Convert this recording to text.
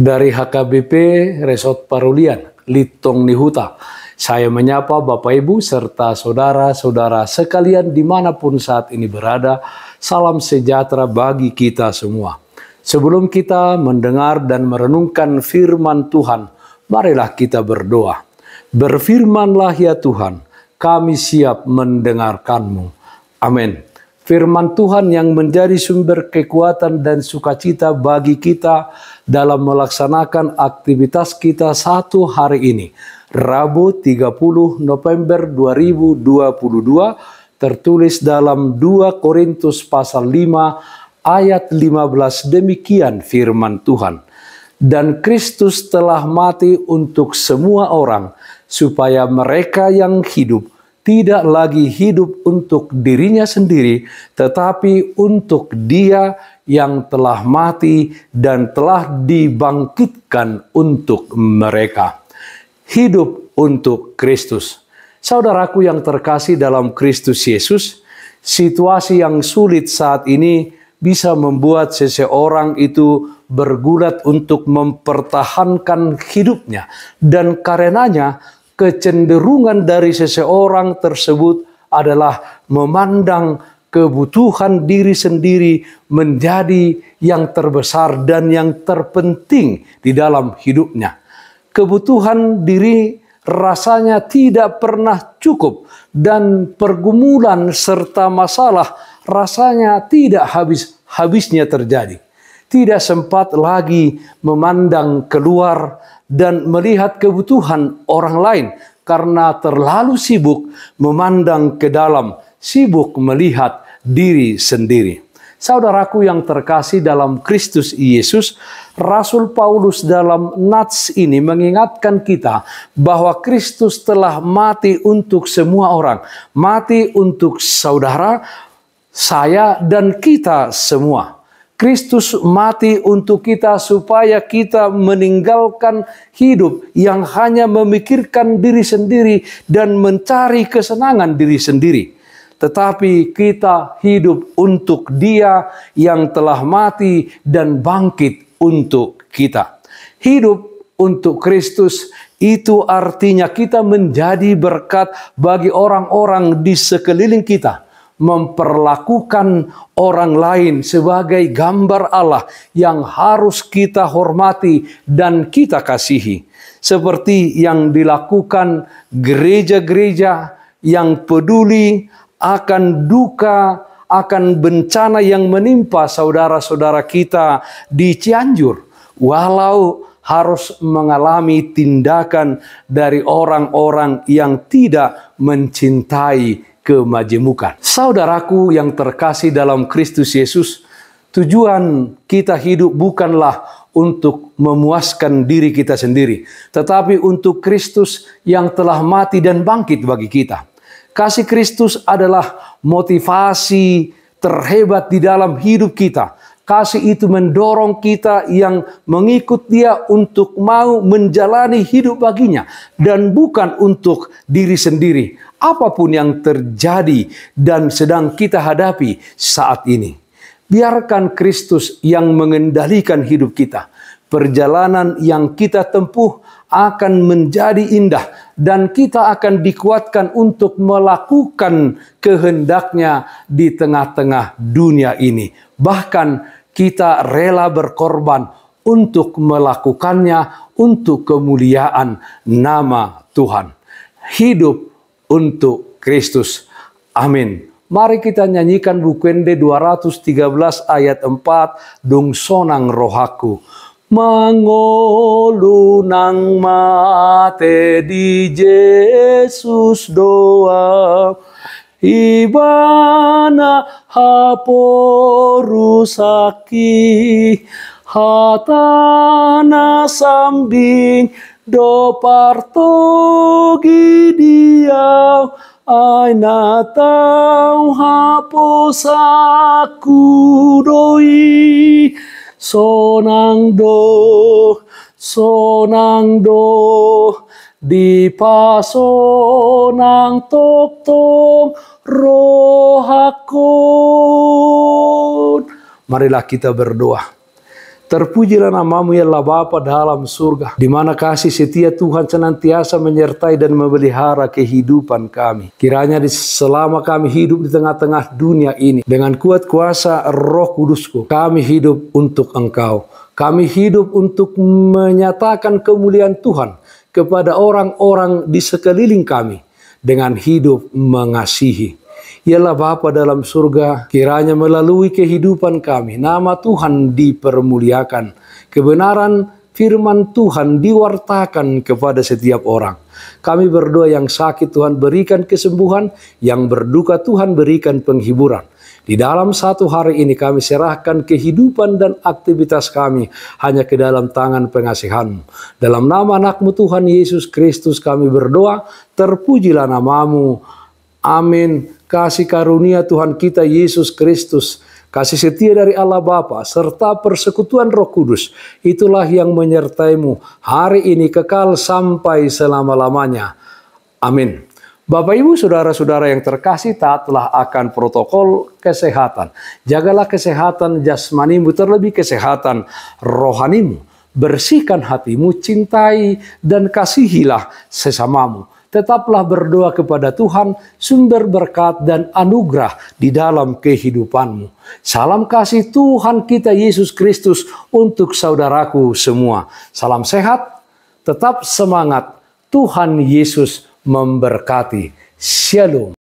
Dari HKBP Resort Parulian, Litong Nihuta, saya menyapa Bapak Ibu serta saudara-saudara sekalian dimanapun saat ini berada. Salam sejahtera bagi kita semua. Sebelum kita mendengar dan merenungkan firman Tuhan, marilah kita berdoa. Berfirmanlah ya Tuhan, kami siap mendengarkan-Mu. Amin. Firman Tuhan yang menjadi sumber kekuatan dan sukacita bagi kita dalam melaksanakan aktivitas kita satu hari ini. Rabu 30 November 2022 tertulis dalam 2 Korintus pasal 5 ayat 15, demikian firman Tuhan. Dan Kristus telah mati untuk semua orang, supaya mereka yang hidup tidak lagi hidup untuk dirinya sendiri, tetapi untuk Dia yang telah mati dan telah dibangkitkan untuk mereka. Hidup untuk Kristus. Saudaraku yang terkasih dalam Kristus Yesus, situasi yang sulit saat ini bisa membuat seseorang itu bergulat untuk mempertahankan hidupnya, dan karenanya kecenderungan dari seseorang tersebut adalah memandang kebutuhan diri sendiri menjadi yang terbesar dan yang terpenting di dalam hidupnya. Kebutuhan diri rasanya tidak pernah cukup dan pergumulan serta masalah rasanya tidak habis-habisnya terjadi. Tidak sempat lagi memandang keluar dan melihat kebutuhan orang lain karena terlalu sibuk memandang ke dalam, sibuk melihat diri sendiri. Saudaraku yang terkasih dalam Kristus Yesus, Rasul Paulus dalam nats ini mengingatkan kita bahwa Kristus telah mati untuk semua orang, mati untuk saudara, saya, dan kita semua. Kristus mati untuk kita supaya kita meninggalkan hidup yang hanya memikirkan diri sendiri dan mencari kesenangan diri sendiri. Tetapi kita hidup untuk Dia yang telah mati dan bangkit untuk kita. Hidup untuk Kristus itu artinya kita menjadi berkat bagi orang-orang di sekeliling kita. Memperlakukan orang lain sebagai gambar Allah yang harus kita hormati dan kita kasihi. Seperti yang dilakukan gereja-gereja yang peduli akan duka, akan bencana yang menimpa saudara-saudara kita di Cianjur. Walau harus mengalami tindakan dari orang-orang yang tidak mencintai kemajemukan. Saudaraku yang terkasih dalam Kristus Yesus, tujuan kita hidup bukanlah untuk memuaskan diri kita sendiri, tetapi untuk Kristus yang telah mati dan bangkit bagi kita. Kasih Kristus adalah motivasi terhebat di dalam hidup kita. Kasih itu mendorong kita yang mengikut Dia untuk mau menjalani hidup baginya dan bukan untuk diri sendiri. Apapun yang terjadi dan sedang kita hadapi saat ini, biarkan Kristus yang mengendalikan hidup kita. Perjalanan yang kita tempuh akan menjadi indah dan kita akan dikuatkan untuk melakukan kehendak-Nya di tengah-tengah dunia ini. Bahkan kita rela berkorban untuk melakukannya untuk kemuliaan nama Tuhan. Hidup untuk Kristus. Amin. Mari kita nyanyikan Bukuende 213 ayat 4, Dong sonang rohaku. Mangolunang mate di Yesus doa, ibana haporusaki, hatana sambing do partogi dia, aina tau haposaku doi. Sonang do, di pasonang tok tong rohakon. Marilah kita berdoa. Terpujilah namamu ya Allah Bapa dalam surga, di mana kasih setia Tuhan senantiasa menyertai dan memelihara kehidupan kami. Kiranya selama kami hidup di tengah-tengah dunia ini, dengan kuat kuasa Roh Kudusku, kami hidup untuk Engkau. Kami hidup untuk menyatakan kemuliaan Tuhan kepada orang-orang di sekeliling kami dengan hidup mengasihi. Yalah Bapa dalam surga, kiranya melalui kehidupan kami, nama Tuhan dipermuliakan. Kebenaran firman Tuhan diwartakan kepada setiap orang. Kami berdoa yang sakit Tuhan berikan kesembuhan, yang berduka Tuhan berikan penghiburan. Di dalam satu hari ini kami serahkan kehidupan dan aktivitas kami hanya ke dalam tangan pengasihan-Mu. Dalam nama anak-Mu Tuhan Yesus Kristus kami berdoa, terpujilah namamu. Amin. Kasih karunia Tuhan kita Yesus Kristus, kasih setia dari Allah Bapa, serta persekutuan Roh Kudus, itulah yang menyertaimu hari ini kekal sampai selama-lamanya. Amin. Bapak Ibu Saudara-saudara yang terkasih, taatlah akan protokol kesehatan. Jagalah kesehatan jasmanimu, terlebih kesehatan rohanimu. Bersihkan hatimu, cintai dan kasihilah sesamamu. Tetaplah berdoa kepada Tuhan, sumber berkat dan anugerah di dalam kehidupanmu. Salam kasih Tuhan kita Yesus Kristus untuk saudaraku semua. Salam sehat, tetap semangat. Tuhan Yesus memberkati. Shalom.